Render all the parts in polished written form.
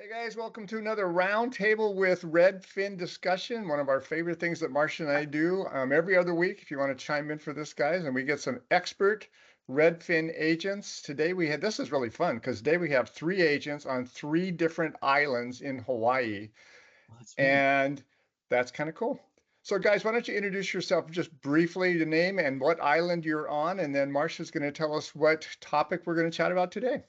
Hey guys, welcome to another roundtable with Redfin discussion. One of our favorite things that Marcia and I do every other week. If you want to chime in for this, guys, and we get some expert Redfin agents. Today this is really fun because today we have 3 agents on 3 different islands in Hawaii, Oh, that's right. and that's kind of cool. So, guys, why don't you introduce yourself just briefly, the name and what island you're on, and then Marcia's going to tell us what topic we're going to chat about today.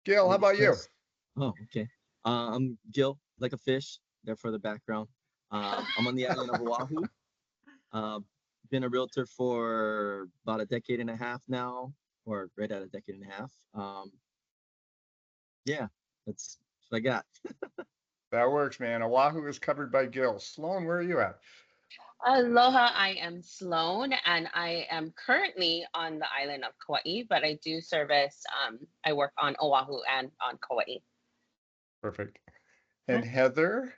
Gill, how Ladies about you? first. Oh, okay. I'm Gill, like a fish, there for the background. I'm on the island of Oahu. Been a realtor for about a decade and a half now, or right at a decade and a half. Yeah, that's what I got. That works, man. Oahu is covered by Gill. Sloane, where are you at? Aloha, I am Sloane, and I am currently on the island of Kauai, but I do service, I work on Oahu and on Kauai. Perfect. And Heather?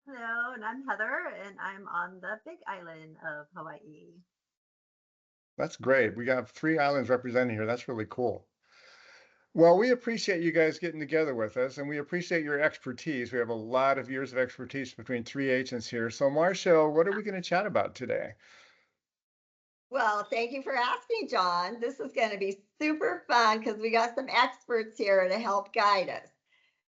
Hello, and I'm Heather, and I'm on the big island of Hawaii. That's great. We got 3 islands represented here. That's really cool. Well, we appreciate you guys getting together with us, and we appreciate your expertise. We have a lot of years of expertise between 3 agents here. So, Marcia, what are we going to chat about today? Well, thank you for asking, John. This is going to be super fun because we got some experts here to help guide us.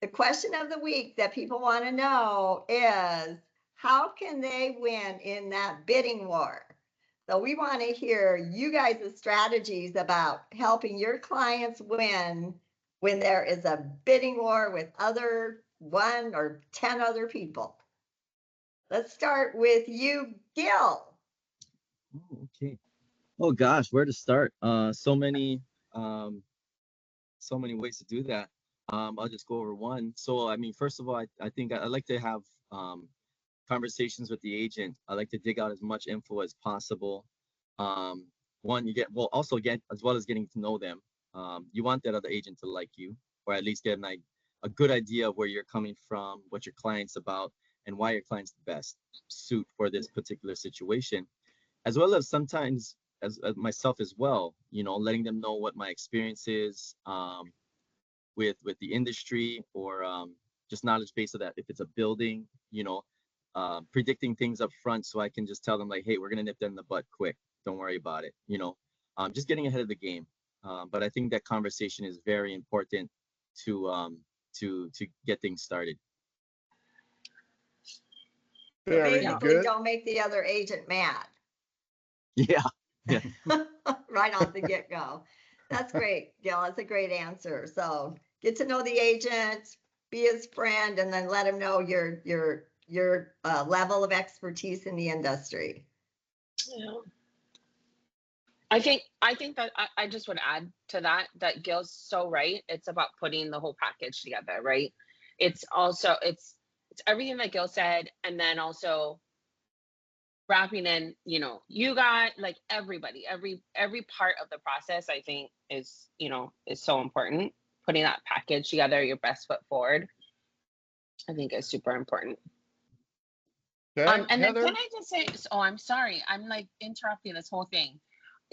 The question of the week that people want to know is, how can they win in that bidding war? So we want to hear you guys' strategies about helping your clients win when there is a bidding war with 1 or 10 other people. Let's start with you, Gill. Oh, okay. Oh gosh, where to start? So many ways to do that. I'll just go over one. So, I mean, first of all, I think I like to have conversations with the agent. I like to dig out as much info as possible. One, also get as well as getting to know them. You want that other agent to like you, or at least get a good idea of where you're coming from, what your client's about, and why your client's the best suit for this particular situation, as well as sometimes as myself as well. Letting them know what my experience is with the industry, or just knowledge base of that. If it's a building, predicting things up front, so I can just tell them like, hey, we're gonna nip that in the butt quick. Don't worry about it. Just getting ahead of the game. But I think that conversation is very important to get things started. Very Basically, good. don't make the other agent mad. Yeah. Right off the get-go. That's great, Gil. That's a great answer. So get to know the agent, be his friend, and then let him know your level of expertise in the industry. Yeah. I think that I just would add to that Gil's so right. It's about putting the whole package together, right? It's everything that Gil said, and then also wrapping in, you got like everybody, every part of the process, I think is so important. Putting that package together, your best foot forward, I think is super important. Okay, And Heather? then can I just say, oh, I'm sorry, I'm like interrupting this whole thing.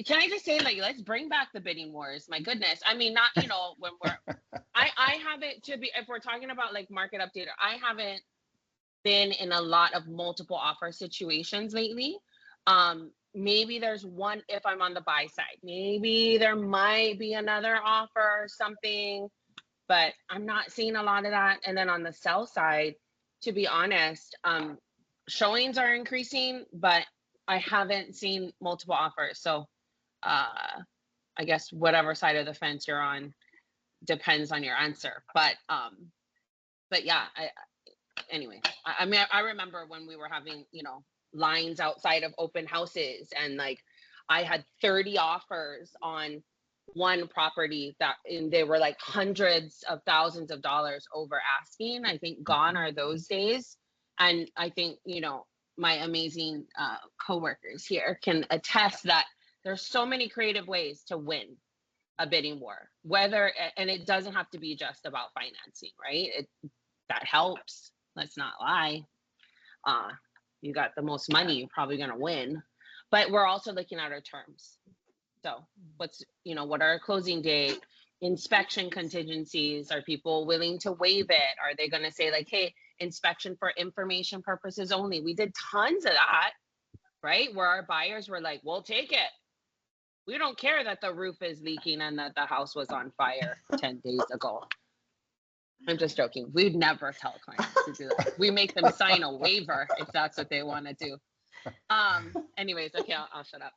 Can I just say, like, let's bring back the bidding wars? My goodness. I mean, not, when I haven't, if we're talking about like market update, I haven't been in a lot of multiple offer situations lately. Maybe there's one if I'm on the buy side. Maybe there might be another offer or something, but I'm not seeing a lot of that. And then on the sell side, to be honest, showings are increasing, but I haven't seen multiple offers. So I guess whatever side of the fence you're on depends on your answer. But yeah, anyway, I mean, I remember when we were having, lines outside of open houses, and like I had 30 offers on one property and they were like hundreds of thousands of dollars over asking. I think gone are those days. And I think, my amazing coworkers here can attest that there's so many creative ways to win a bidding war, and it doesn't have to be just about financing, right? That helps. Let's not lie. You got the most money, you're probably going to win. But we're also looking at our terms. So what are our closing date? inspection contingencies? Are people willing to waive it? Are they going to say like, hey, inspection for information purposes only? We did tons of that, right? Where our buyers were like, we'll take it. We don't care that the roof is leaking and that the house was on fire 10 days ago. I'm just joking. We'd never tell clients to do that. We make them sign a waiver if that's what they want to do. Anyways, okay, I'll shut up.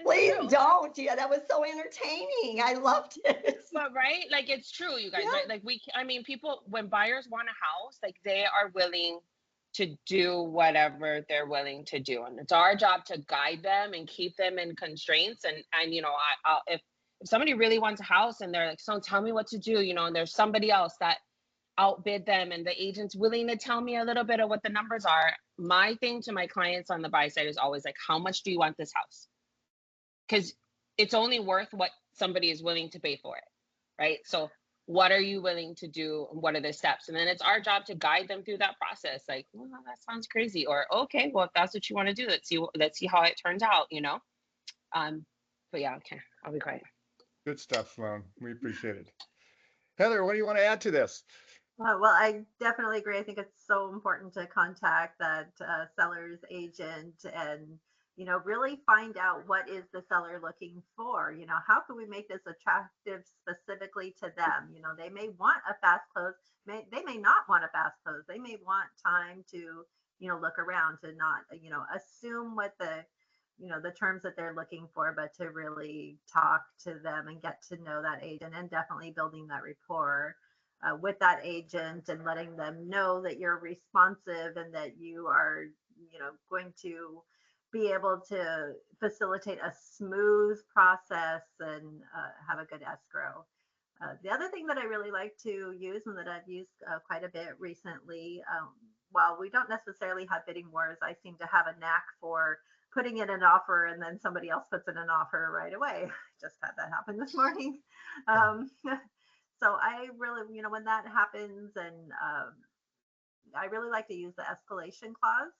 Please don't. Yeah, that was so entertaining. I loved it. But right, like it's true, you guys, Yeah. right? Like I mean, people, when buyers want a house, like they are willing to do whatever they're willing to do, and it's our job to guide them and keep them in constraints. And you know, if somebody really wants a house and they're like, so tell me what to do, you know, and there's somebody else that outbid them and the agent's willing to tell me a little bit of what the numbers are. My thing to my clients on the buy side is always like, how much do you want this house? Because it's only worth what somebody is willing to pay for it, right? So what are you willing to do? And what are the steps? And then it's our job to guide them through that process. Like, well, that sounds crazy. Or, okay, well, if that's what you want to do, let's see how it turns out, you know? But yeah, okay, I'll be quiet. Good stuff, Sloane. We appreciate it. Heather, what do you want to add to this? Well, I definitely agree. I think it's so important to contact that seller's agent and, you know, really find out what is the seller looking for. You know, how can we make this attractive specifically to them? You know, they may want a fast close. They may not want a fast close. They may want time to, you know, look around, to not, you know, assume what the, you know, the terms that they're looking for, but to really talk to them and get to know that agent, and definitely building that rapport with that agent and letting them know that you're responsive and that you are, you know, going to be able to facilitate a smooth process and have a good escrow. The other thing that I really like to use, and that I've used quite a bit recently, while we don't necessarily have bidding wars, I seem to have a knack for putting in an offer and then somebody else puts in an offer right away. Just had that happen this morning. So I really, you know, when that happens, and I really like to use the escalation clause.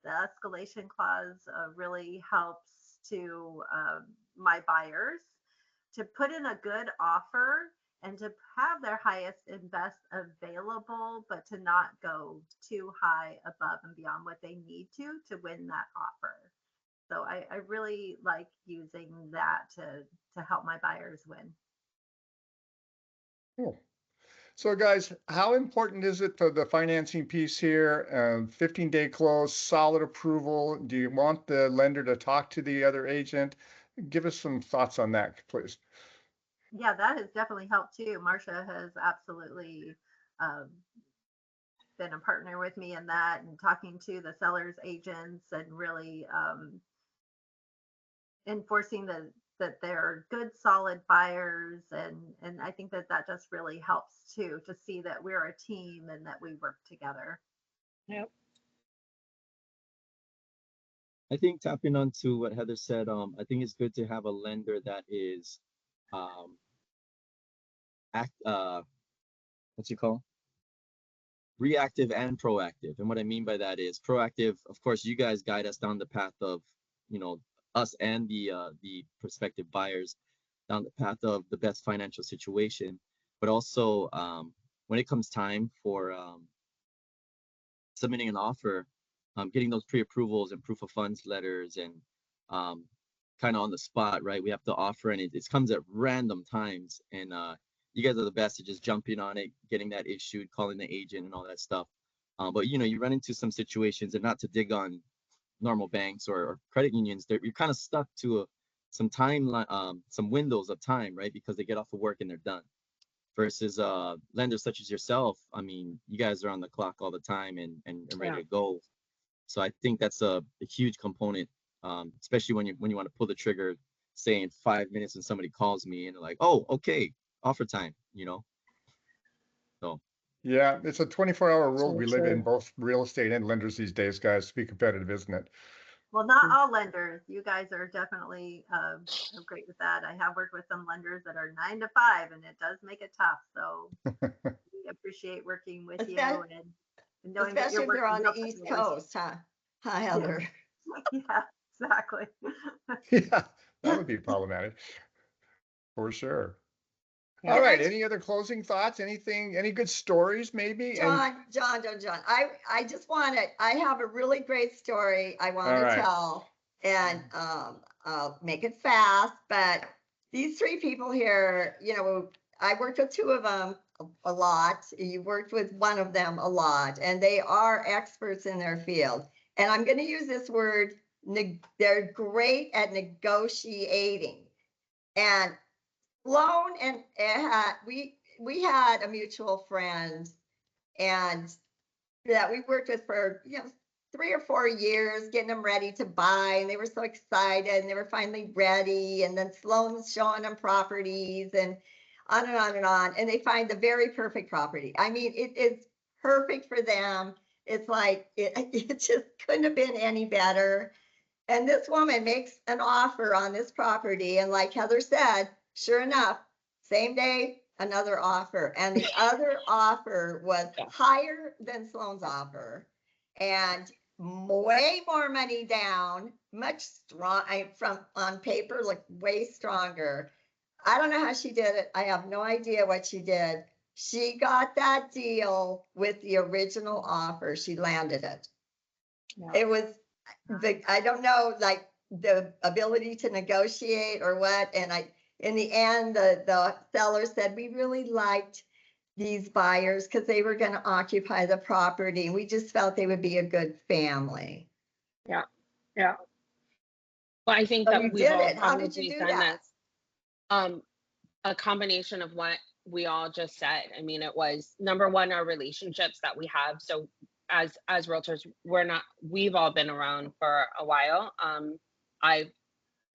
The escalation clause really helps to my buyers to put in a good offer and to have their highest and best available, but to not go too high above and beyond what they need to win that offer. So I really like using that to help my buyers win. Cool. So guys, how important is it for the financing piece here? 15-day close, solid approval. Do you want the lender to talk to the other agent? Give us some thoughts on that, please. Yeah, that has definitely helped too. Marcia has absolutely been a partner with me in that, and talking to the seller's agents and really enforcing that they're good, solid buyers. And I think that just really helps too, to see that we're a team and that we work together. Yep. I think tapping onto what Heather said, I think it's good to have a lender that is what's it called? Reactive and proactive. And what I mean by that is proactive, of course, you guys guide us down the path of, you know, us and the prospective buyers down the path of the best financial situation. But also when it comes time for submitting an offer, getting those pre-approvals and proof of funds letters, and kind of on the spot, right? We have to offer, and it comes at random times. And you guys are the best at just jumping on it, getting that issued, calling the agent and all that stuff. But you know, you run into some situations, and not to dig on normal banks or credit unions, you're kind of stuck to some timeline, some windows of time, right? Because they get off of work and they're done. Versus lenders such as yourself, I mean, you guys are on the clock all the time and ready to go. So I think that's a huge component, especially when you want to pull the trigger, say in 5 minutes, and somebody calls me and they're like, oh, okay, offer time, you know. So yeah, it's a 24-hour world we live in, true. both real estate and lenders these days, guys, to be competitive, isn't it? Well, not all lenders. You guys are definitely great with that. I have worked with some lenders that are 9 to 5, and it does make it tough. So we appreciate working with you and knowing that Especially you're if they're on the working East Coast, huh? Hi, Heather. Yeah, exactly. Yeah, that would be problematic. For sure. Yeah. All right. Can Any other closing thoughts? Anything, any good stories maybe? And John. I just want to, I have a really great story I want all to right. tell, and I'll make it fast. But these three people here, you know, I worked with two of them a lot. You worked with one of them a lot, and they are experts in their field. And I'm going to use this word, they're great at negotiating. And Sloane and we had a mutual friend, and that we worked with for 3 or 4 years, getting them ready to buy, and they were so excited, and they were finally ready. And then Sloane's showing them properties, and on and on and on, and they find the very perfect property. I mean, it's perfect for them. It's like it just couldn't have been any better. And this woman makes an offer on this property. And like Heather said, sure enough, same day, another offer. And the other offer was higher than Sloane's offer and way more money down, much strong from on paper, like way stronger. I don't know how she did it. I have no idea what she did. She got that deal with the original offer. She landed it. Yeah. It was I don't know, like the ability to negotiate or what. And in the end, the seller said, we really liked these buyers because they were going to occupy the property. And we just felt they would be a good family. Yeah. Yeah. Well, I think So that you we've did all it. How did you probably do done that? this. A combination of what we all just said. I mean, it was number one, our relationships that we have. So as realtors, we've all been around for a while. I've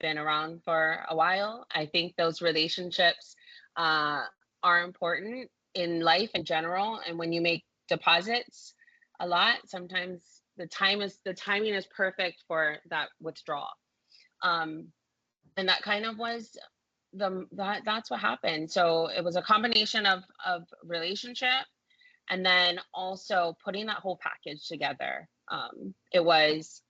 been around for a while. I think those relationships are important in life in general. And when you make deposits a lot, sometimes the timing is perfect for that withdrawal. And that kind of was that's what happened. So it was a combination of relationship, and then also putting that whole package together. It was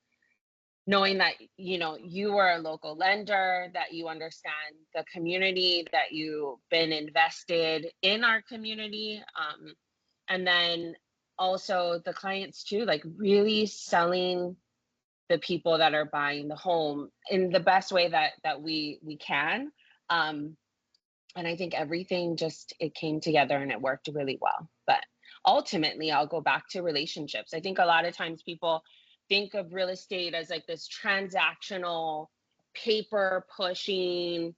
knowing that you are a local lender, that you understand the community, that you've been invested in our community, and then also the clients too, like really selling the people that are buying the home in the best way that we can. And I think everything it came together and it worked really well. But ultimately, I'll go back to relationships. I think a lot of times people think of real estate as like this transactional, paper pushing,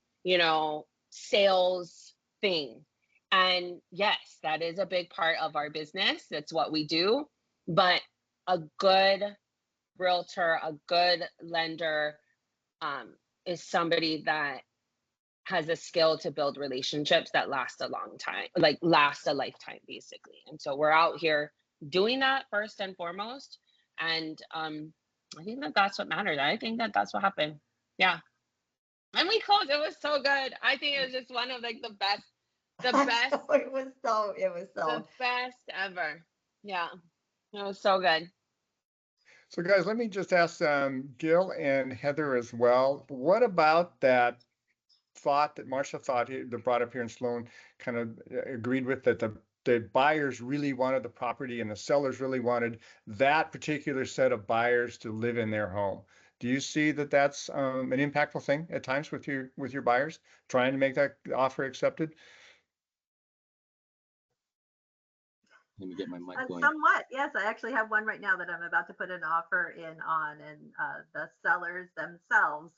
sales thing. And yes, that is a big part of our business. That's what we do. But a good realtor, a good lender, is somebody that has a skill to build relationships that last a long time, like last a lifetime, basically. And so we're out here doing that first and foremost. And I think that's what matters. I think that's what happened. Yeah. And we closed. It was so good. I think it was just one of like the best, It was so the best ever. Yeah. It was so good. So guys, let me just ask Gill and Heather as well. What about that thought that Marcia thought that brought up here in Sloane kind of agreed with, that the buyers really wanted the property and the sellers really wanted that particular set of buyers to live in their home? Do you see that that's an impactful thing at times with your buyers trying to make that offer accepted? Let me get my mic going. Somewhat, yes. I actually have one right now that I'm about to put an offer in on, and the sellers themselves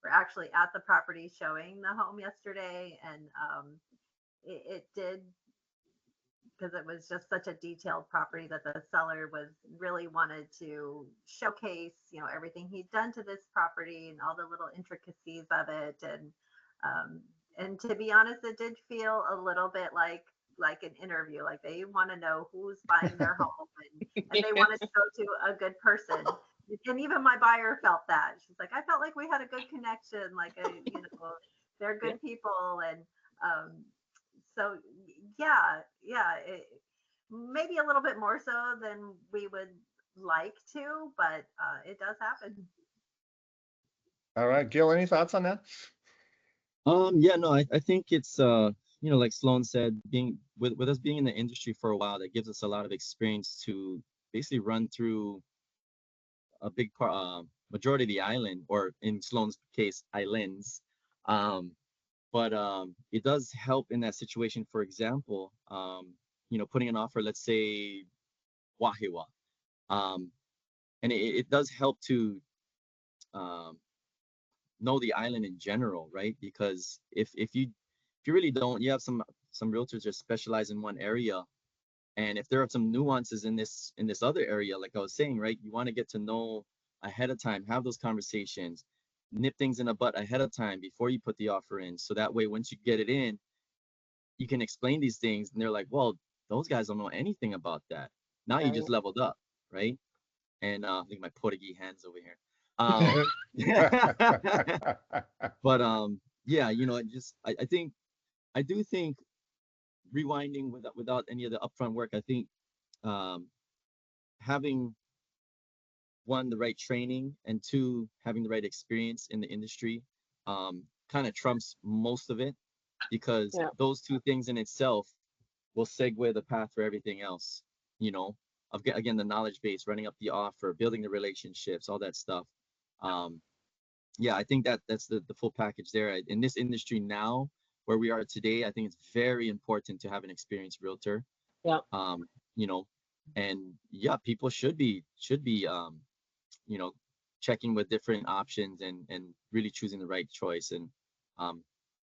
were actually at the property showing the home yesterday, and it did, because it was just such a detailed property that the seller was really wanted to showcase, everything he'd done to this property and all the little intricacies of it, and to be honest, it did feel a little bit like an interview. Like they want to know who's buying their home, and they wanted to go to a good person. And even my buyer felt that. She's like, I felt like we had a good connection, like they're good people. And so yeah, maybe a little bit more so than we would like to, but it does happen. All right, Gill, any thoughts on that? Yeah, no, I think it's like Sloane said, being with us being in the industry for a while, that gives us a lot of experience to basically run through a big part, majority of the island, or in Sloane's case, islands. Um, but it does help in that situation. For example, putting an offer, let's say Wahiwa, um, and it does help to um, know the island in general, right? Because if you really don't, you have some realtors that specialize in one area, and if there are some nuances in this other area, like I was saying, right, you want to get to know ahead of time, have those conversations, nip things in the butt ahead of time before you put the offer in, so that way once you get it in, you can explain these things, and they're like, well, those guys don't know anything about that. Now you Right. just leveled up, right? And I think my Portuguese hands over here. Um, but yeah, I do think, rewinding without any of the upfront work, I think um, having, one, the right training, and two, having the right experience in the industry kind of trumps most of it, because Yeah. those two things in itself will segue the path for everything else, you know, again, the knowledge base, running up the offer, building the relationships, all that stuff. Um, yeah, I think that's the full package there. In this industry now, where we are today, I think it's very important to have an experienced realtor. Yeah. Um, you know, and yeah, people should be you know, checking with different options, and really choosing the right choice. And um,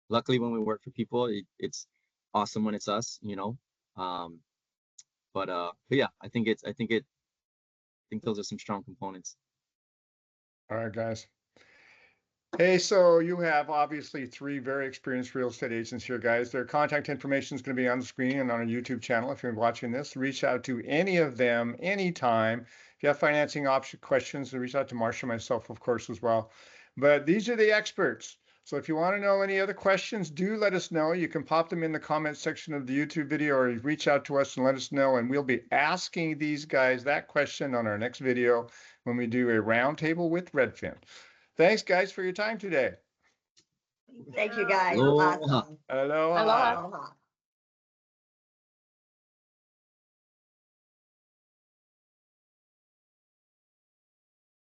luckily, when we work for people, it's awesome when it's us, you know. Um, but yeah, I think those are some strong components. All right, guys. Hey, so you have obviously three very experienced real estate agents here, guys. Their contact information is going to be on the screen and on our YouTube channel. If you're watching this, reach out to any of them anytime. If you have financing option questions, reach out to Marsha, myself, of course, as well. But these are the experts. So if you want to know any other questions, do let us know. You can pop them in the comment section of the YouTube video, or reach out to us and let us know. And we'll be asking these guys that question on our next video when we do a roundtable with Redfin. Thanks, guys, for your time today. Thank you, guys. Aloha. Awesome. Aloha. Aloha. Aloha.